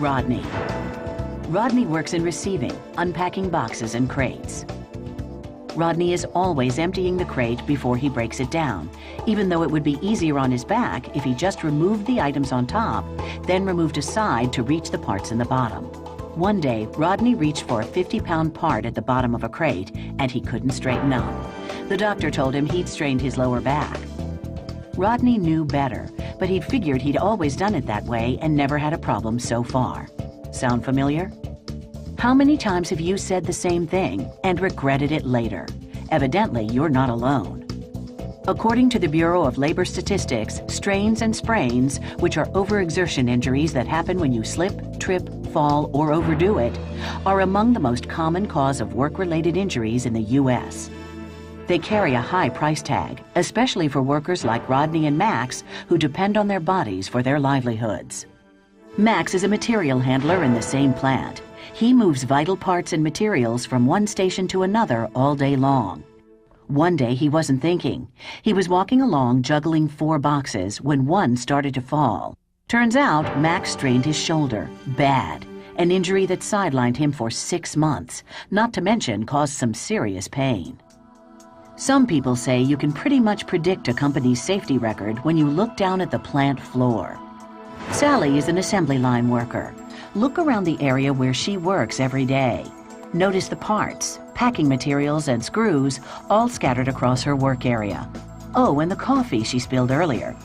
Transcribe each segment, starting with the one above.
Rodney. Rodney works in receiving, unpacking boxes and crates. Rodney is always emptying the crate before he breaks it down, even though it would be easier on his back if he just removed the items on top, then removed a side to reach the parts in the bottom. One day, Rodney reached for a 50-pound part at the bottom of a crate, and he couldn't straighten up. The doctor told him he'd strained his lower back. Rodney knew better, but he'd figured he'd always done it that way and never had a problem so far. Sound familiar? How many times have you said the same thing and regretted it later? Evidently, you're not alone. According to the Bureau of Labor Statistics, strains and sprains, which are overexertion injuries that happen when you slip, trip, fall, or overdo it, are among the most common cause of work-related injuries in the U.S. They carry a high price tag, especially for workers like Rodney and Max, who depend on their bodies for their livelihoods. Max is a material handler in the same plant. He moves vital parts and materials from one station to another all day long. One day he wasn't thinking. He was walking along juggling 4 boxes when one started to fall. Turns out Max strained his shoulder, bad, an injury that sidelined him for 6 months, not to mention caused some serious pain. Some people say you can pretty much predict a company's safety record when you look down at the plant floor. Sally is an assembly line worker. Look around the area where she works every day. Notice the parts, packing materials, and screws all scattered across her work area. Oh, and the coffee she spilled earlier.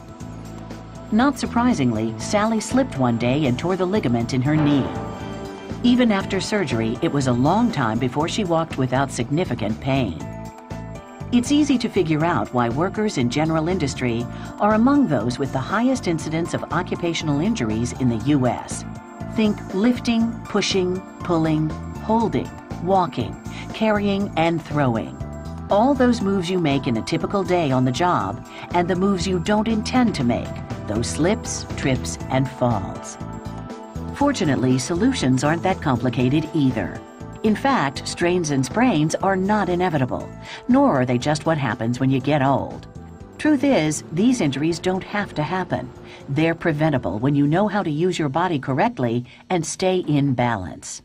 Not surprisingly, Sally slipped one day and tore the ligament in her knee. Even after surgery, it was a long time before she walked without significant pain. It's easy to figure out why workers in general industry are among those with the highest incidence of occupational injuries in the U.S. Think lifting, pushing, pulling, holding, walking, carrying, and throwing. All those moves you make in a typical day on the job, and the moves you don't intend to make, those slips, trips, and falls. Fortunately, solutions aren't that complicated either. In fact, strains and sprains are not inevitable, nor are they just what happens when you get old. Truth is, these injuries don't have to happen. They're preventable when you know how to use your body correctly and stay in balance.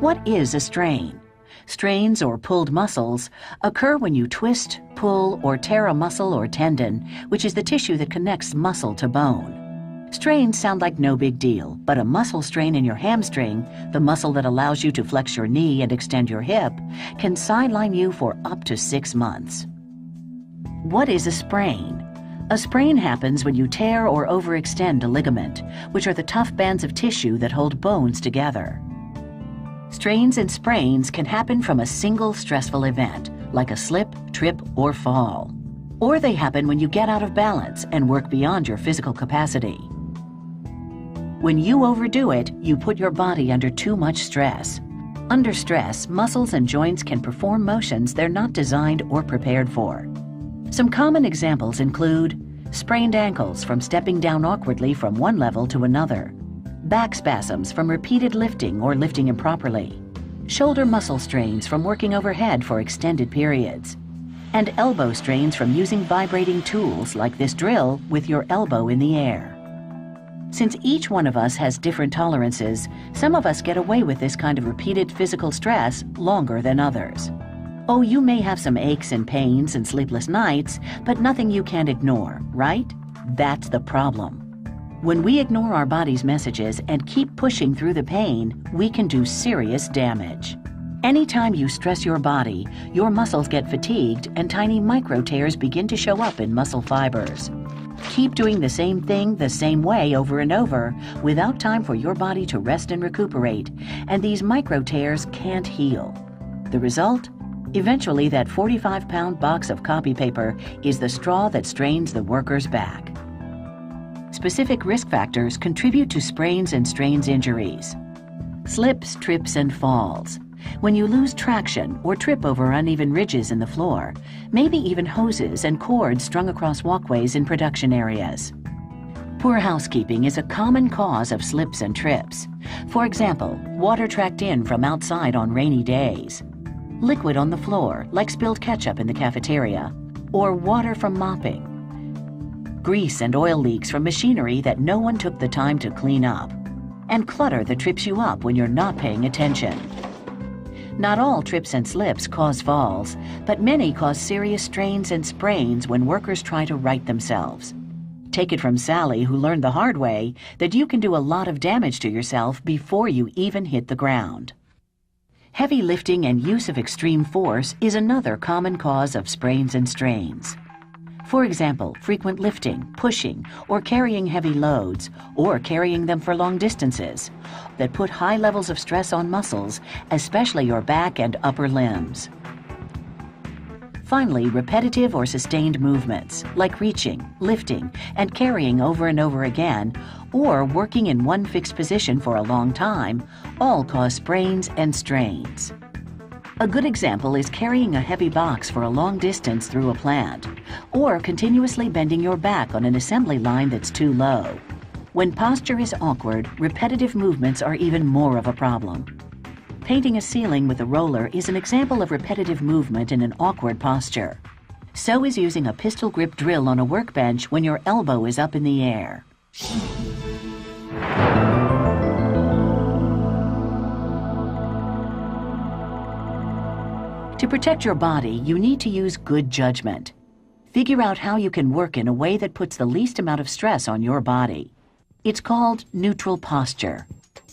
What is a strain? Strains or pulled muscles occur when you twist, pull, or tear a muscle or tendon, which is the tissue that connects muscle to bone. Strains sound like no big deal, but a muscle strain in your hamstring, the muscle that allows you to flex your knee and extend your hip, can sideline you for up to 6 months. What is a sprain? A sprain happens when you tear or overextend a ligament, which are the tough bands of tissue that hold bones together. Strains and sprains can happen from a single stressful event, like a slip, trip, or fall. Or they happen when you get out of balance and work beyond your physical capacity. When you overdo it, you put your body under too much stress. Under stress, muscles and joints can perform motions they're not designed or prepared for. Some common examples include sprained ankles from stepping down awkwardly from one level to another, back spasms from repeated lifting or lifting improperly, shoulder muscle strains from working overhead for extended periods, and elbow strains from using vibrating tools like this drill with your elbow in the air. Since each one of us has different tolerances, some of us get away with this kind of repeated physical stress longer than others. Oh, you may have some aches and pains and sleepless nights, but nothing you can't ignore, right? That's the problem. When we ignore our body's messages and keep pushing through the pain, we can do serious damage. Anytime you stress your body, your muscles get fatigued and tiny micro tears begin to show up in muscle fibers. Keep doing the same thing the same way over and over without time for your body to rest and recuperate, and these micro tears can't heal. The result? Eventually, that 45-pound box of copy paper is the straw that strains the worker's back. Specific risk factors contribute to sprains and strains injuries. Slips, trips, and falls. When you lose traction or trip over uneven ridges in the floor, maybe even hoses and cords strung across walkways in production areas. Poor housekeeping is a common cause of slips and trips. For example, water tracked in from outside on rainy days. Liquid on the floor, like spilled ketchup in the cafeteria. or water from mopping. Grease and oil leaks from machinery that no one took the time to clean up. And clutter that trips you up when you're not paying attention. Not all trips and slips cause falls, but many cause serious strains and sprains when workers try to right themselves. Take it from Sally, who learned the hard way that you can do a lot of damage to yourself before you even hit the ground. Heavy lifting and use of extreme force is another common cause of sprains and strains. For example, frequent lifting, pushing, or carrying heavy loads, or carrying them for long distances, that put high levels of stress on muscles, especially your back and upper limbs. Finally, repetitive or sustained movements, like reaching, lifting, and carrying over and over again, or working in one fixed position for a long time, all cause sprains and strains. A good example is carrying a heavy box for a long distance through a plant, or continuously bending your back on an assembly line that's too low. When posture is awkward, repetitive movements are even more of a problem. Painting a ceiling with a roller is an example of repetitive movement in an awkward posture. So is using a pistol grip drill on a workbench when your elbow is up in the air. To protect your body, you need to use good judgment. Figure out how you can work in a way that puts the least amount of stress on your body. It's called neutral posture.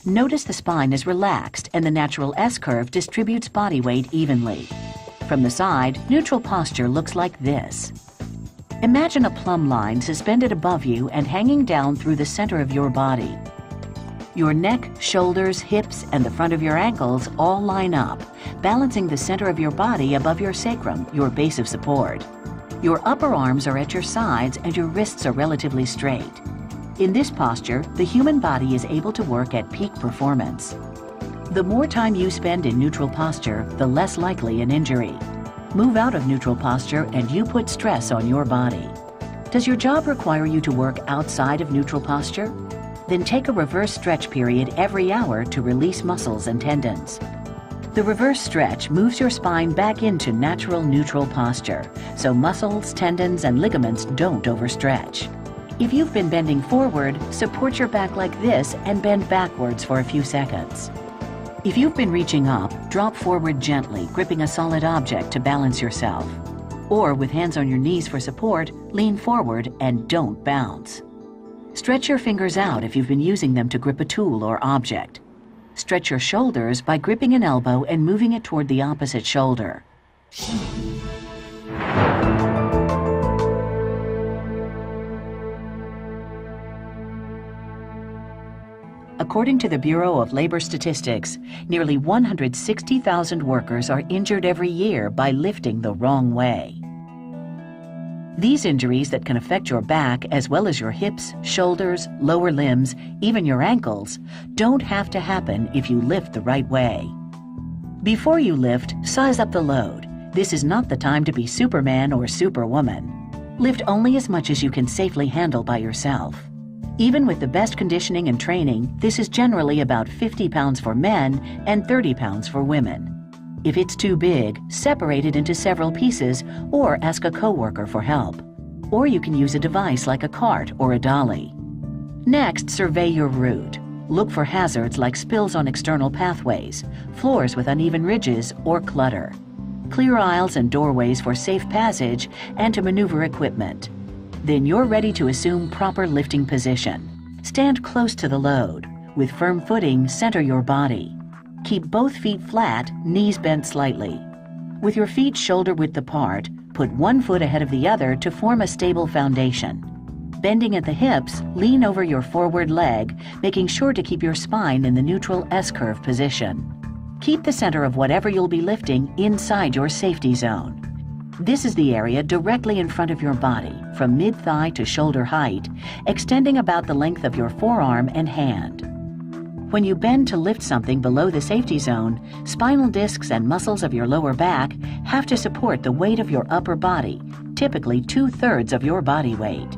Notice the spine is relaxed and the natural S-curve distributes body weight evenly. From the side, neutral posture looks like this. Imagine a plumb line suspended above you and hanging down through the center of your body. Your neck, shoulders, hips, and the front of your ankles all line up, balancing the center of your body above your sacrum, your base of support. Your upper arms are at your sides and your wrists are relatively straight. In this posture, the human body is able to work at peak performance. The more time you spend in neutral posture, the less likely an injury. Move out of neutral posture and you put stress on your body. Does your job require you to work outside of neutral posture? Then take a reverse stretch period every hour to release muscles and tendons. The reverse stretch moves your spine back into natural neutral posture, so muscles, tendons, and ligaments don't overstretch. If you've been bending forward, support your back like this and bend backwards for a few seconds. If you've been reaching up, drop forward gently, gripping a solid object to balance yourself. Or with hands on your knees for support, lean forward and don't bounce. Stretch your fingers out if you've been using them to grip a tool or object. Stretch your shoulders by gripping an elbow and moving it toward the opposite shoulder. According to the Bureau of Labor Statistics, nearly 160,000 workers are injured every year by lifting the wrong way. These injuries that can affect your back as well as your hips, shoulders, lower limbs, even your ankles, don't have to happen if you lift the right way. Before you lift, size up the load. This is not the time to be Superman or Superwoman. Lift only as much as you can safely handle by yourself. Even with the best conditioning and training, this is generally about 50 pounds for men and 30 pounds for women. If it's too big, separate it into several pieces or ask a coworker for help. Or you can use a device like a cart or a dolly. Next, survey your route. Look for hazards like spills on external pathways, floors with uneven ridges, or clutter. Clear aisles and doorways for safe passage and to maneuver equipment. Then you're ready to assume proper lifting position. Stand close to the load. With firm footing, center your body. Keep both feet flat, knees bent slightly. With your feet shoulder-width apart, put one foot ahead of the other to form a stable foundation. Bending at the hips, lean over your forward leg, making sure to keep your spine in the neutral S-curve position. Keep the center of whatever you'll be lifting inside your safety zone. This is the area directly in front of your body, from mid-thigh to shoulder height, extending about the length of your forearm and hand. When you bend to lift something below the safety zone, spinal discs and muscles of your lower back have to support the weight of your upper body, typically 2/3 of your body weight.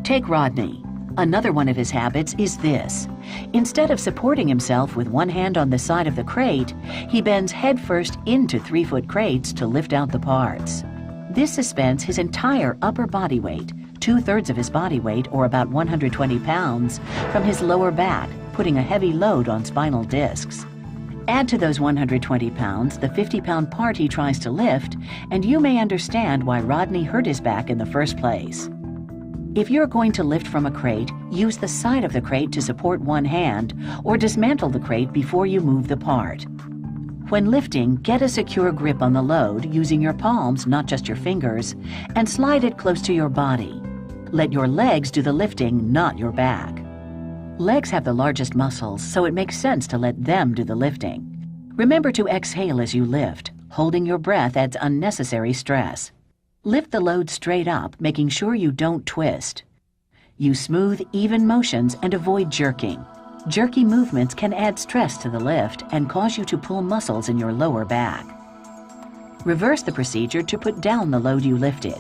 Take Rodney. Another one of his habits is this. Instead of supporting himself with one hand on the side of the crate, he bends headfirst into 3-foot crates to lift out the parts. This suspends his entire upper body weight, 2/3 of his body weight, or about 120 pounds, from his lower back, putting a heavy load on spinal discs. Add to those 120 pounds the 50-pound part he tries to lift, and you may understand why Rodney hurt his back in the first place. If you're going to lift from a crate, use the side of the crate to support one hand, or dismantle the crate before you move the part. When lifting, get a secure grip on the load using your palms, not just your fingers, and slide it close to your body. Let your legs do the lifting, not your back. Legs have the largest muscles, so it makes sense to let them do the lifting. Remember to exhale as you lift. Holding your breath adds unnecessary stress. Lift the load straight up, making sure you don't twist. Use smooth, even motions and avoid jerking. Jerky movements can add stress to the lift and cause you to pull muscles in your lower back. Reverse the procedure to put down the load you lifted.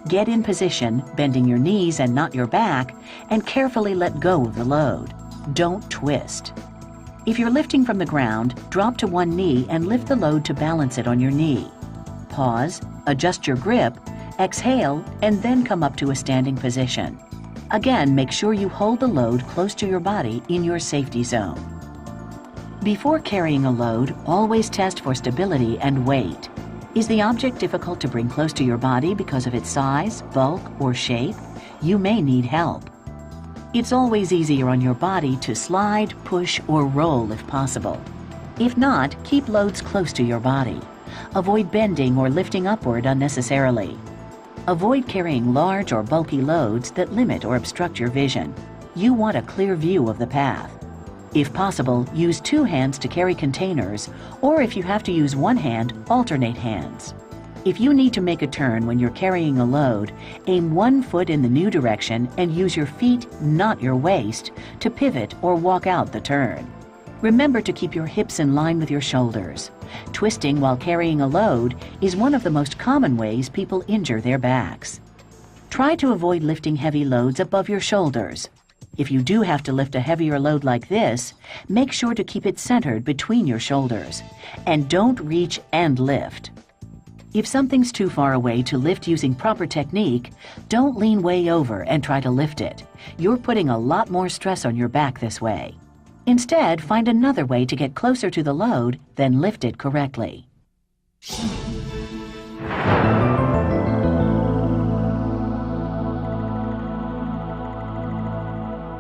Get in position, bending your knees and not your back, and carefully let go of the load. Don't twist. If you're lifting from the ground, drop to one knee and lift the load to balance it on your knee. Pause, adjust your grip, exhale, and then come up to a standing position. Again, make sure you hold the load close to your body in your safety zone. Before carrying a load, always test for stability and weight. Is the object difficult to bring close to your body because of its size, bulk, or shape? You may need help. It's always easier on your body to slide, push, or roll if possible. If not, keep loads close to your body. Avoid bending or lifting upward unnecessarily. Avoid carrying large or bulky loads that limit or obstruct your vision. You want a clear view of the path. If possible, use two hands to carry containers, or if you have to use one hand, alternate hands. If you need to make a turn when you're carrying a load, aim one foot in the new direction and use your feet, not your waist, to pivot or walk out the turn. Remember to keep your hips in line with your shoulders. Twisting while carrying a load is one of the most common ways people injure their backs. Try to avoid lifting heavy loads above your shoulders. If you do have to lift a heavier load like this, make sure to keep it centered between your shoulders. And don't reach and lift. If something's too far away to lift using proper technique, don't lean way over and try to lift it. You're putting a lot more stress on your back this way. Instead, find another way to get closer to the load, then lift it correctly.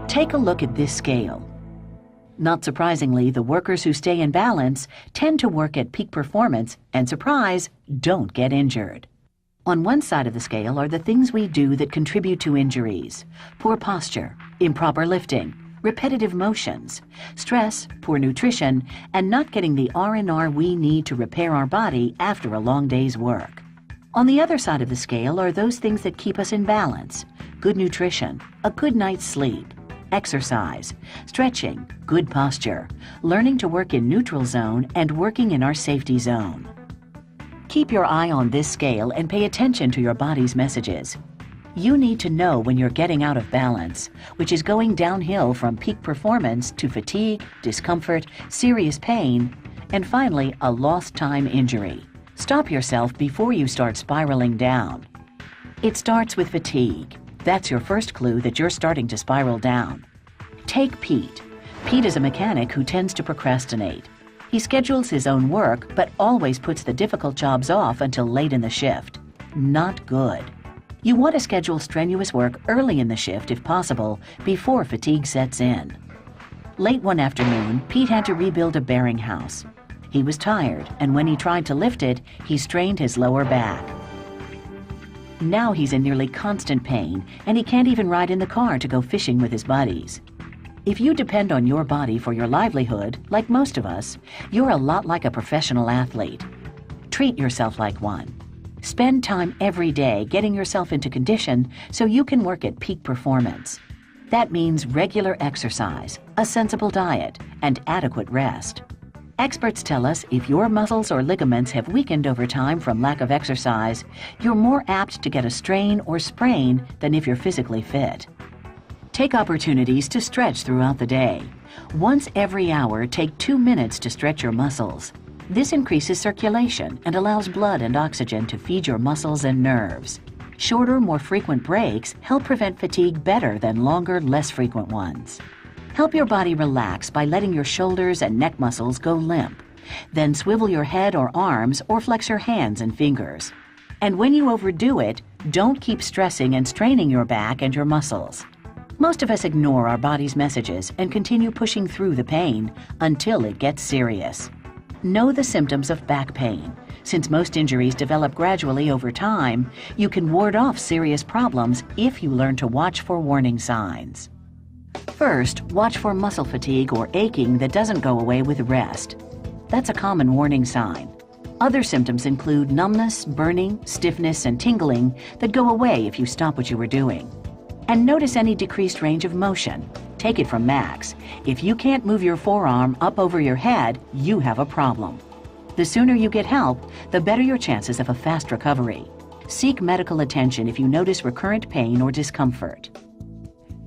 Take a look at this scale. Not surprisingly, the workers who stay in balance tend to work at peak performance and, surprise, don't get injured. On one side of the scale are the things we do that contribute to injuries: poor posture, improper lifting, repetitive motions, stress, poor nutrition, and not getting the R&R we need to repair our body after a long day's work. On the other side of the scale are those things that keep us in balance: good nutrition, a good night's sleep, exercise, stretching, good posture, learning to work in neutral zone, and working in our safety zone. Keep your eye on this scale and pay attention to your body's messages. You need to know when you're getting out of balance, which is going downhill from peak performance to fatigue, discomfort, serious pain, and finally, a lost time injury. Stop yourself before you start spiraling down. It starts with fatigue. That's your first clue that you're starting to spiral down. Take Pete. Pete is a mechanic who tends to procrastinate. He schedules his own work, but always puts the difficult jobs off until late in the shift. Not good. You want to schedule strenuous work early in the shift if possible, before fatigue sets in. Late one afternoon, Pete had to rebuild a bearing house. He was tired, and when he tried to lift it, he strained his lower back. Now he's in nearly constant pain, and he can't even ride in the car to go fishing with his buddies. If you depend on your body for your livelihood, like most of us, you're a lot like a professional athlete. Treat yourself like one. Spend time every day getting yourself into condition so you can work at peak performance. That means regular exercise, a sensible diet, and adequate rest. Experts tell us if your muscles or ligaments have weakened over time from lack of exercise, you're more apt to get a strain or sprain than if you're physically fit. Take opportunities to stretch throughout the day. Once every hour, take 2 minutes to stretch your muscles. This increases circulation and allows blood and oxygen to feed your muscles and nerves. Shorter, more frequent breaks help prevent fatigue better than longer, less frequent ones. Help your body relax by letting your shoulders and neck muscles go limp. Then swivel your head or arms or flex your hands and fingers. And when you overdo it, don't keep stressing and straining your back and your muscles. Most of us ignore our body's messages and continue pushing through the pain until it gets serious. Know the symptoms of back pain. Since most injuries develop gradually over time, you can ward off serious problems if you learn to watch for warning signs. First, watch for muscle fatigue or aching that doesn't go away with rest. That's a common warning sign. Other symptoms include numbness, burning, stiffness, and tingling that go away if you stop what you were doing. And notice any decreased range of motion. Take it from Max. If you can't move your forearm up over your head, you have a problem. The sooner you get help, the better your chances of a fast recovery. Seek medical attention if you notice recurrent pain or discomfort.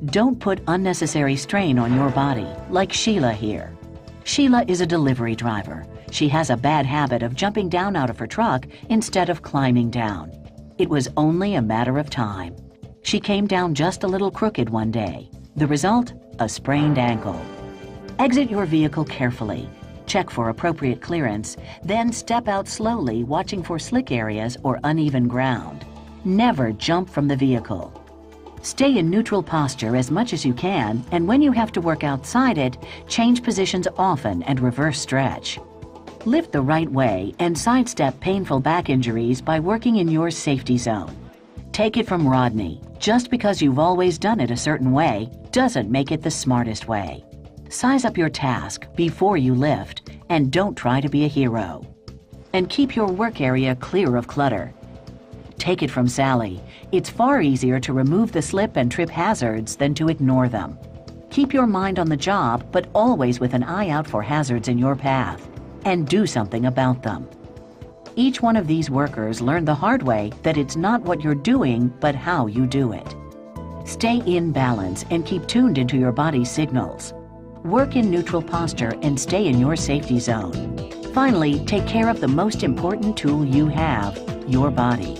Don't put unnecessary strain on your body, like Sheila here. Sheila is a delivery driver. She has a bad habit of jumping down out of her truck instead of climbing down. It was only a matter of time. She came down just a little crooked one day. The result? A sprained ankle. Exit your vehicle carefully. Check for appropriate clearance, then step out slowly, watching for slick areas or uneven ground. Never jump from the vehicle. Stay in neutral posture as much as you can, and when you have to work outside it, change positions often and reverse stretch. Lift the right way and sidestep painful back injuries by working in your safety zone. Take it from Rodney. Just because you've always done it a certain way doesn't make it the smartest way. Size up your task before you lift, and don't try to be a hero. And keep your work area clear of clutter. Take it from Sally. It's far easier to remove the slip and trip hazards than to ignore them. Keep your mind on the job, but always with an eye out for hazards in your path, and do something about them. Each one of these workers learned the hard way that it's not what you're doing, but how you do it. Stay in balance and keep tuned into your body's signals. Work in neutral posture and stay in your safety zone. Finally, take care of the most important tool you have, your body.